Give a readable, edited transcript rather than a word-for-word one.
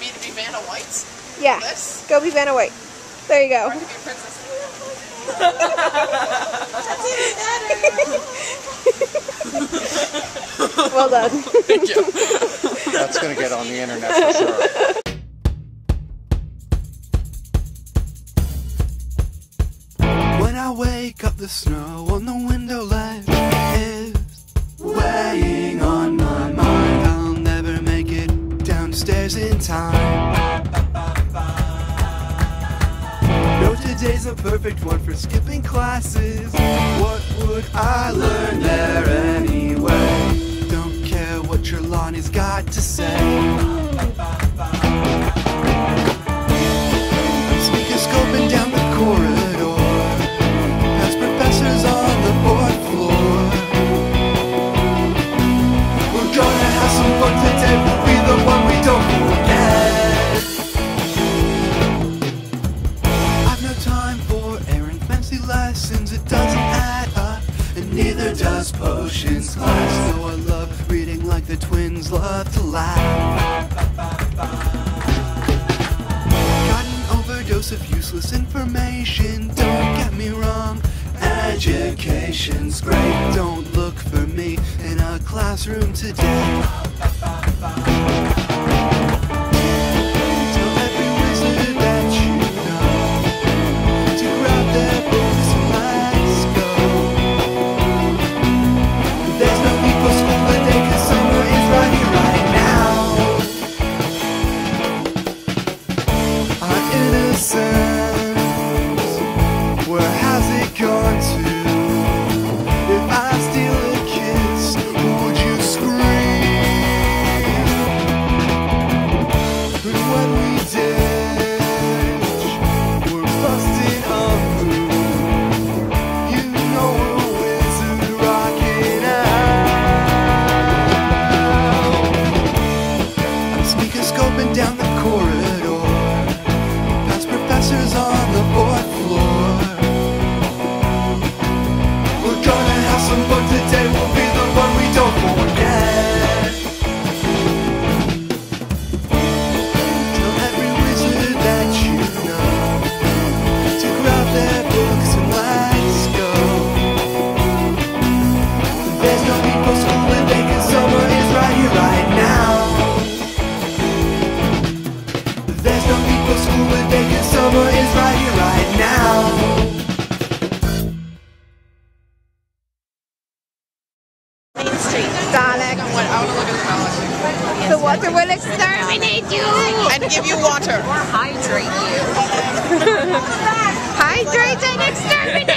me to be Vanna White? Yeah. This? Go be Vanna White. There you go. Or to be Princess. Well done. Thank you. That's going to get on the internet for sure. When I wake up, the snow on the window ledge is weighing on my mind. I'll never make it downstairs in time. No, today's a perfect one for skipping classes. What would I learn there anyway? Don't care what your Lonnie's got to say. I'm sneakoscoping down the corridor, past professors on the fourth floor. We're gonna have some fun today, we'll be the one we don't forget. I've no time for errand fancy lessons, it doesn't add up, and neither does potions class. Though I love reading like the twins love to laugh. Got an overdose of useless information, don't get me wrong, education's great. Don't look for me in a classroom today. Tell every wizard that you know to grab their books and let's go. There's no need for school today, 'cause summer is right here, right now. Our innocence, where has it gone to? If I steal a kiss, would you scream? But when we ditch, we're busting a move. You know we're a wizard rocking out. I'm sneakoscoping down the corridor, past professors on the fourth floor. We're gonna have some fun today, we'll be the one we don't forget. Tell every wizard that you know to grab their books and let's go. There's no need for school today, 'cause summer is right here, right now. There's no need for school today, 'cause summer is right here, right now. Main Street. Dalek. I want to look at the ballot. The water will exterminate you. And give you water. Hydrate you. Hydrate and exterminate.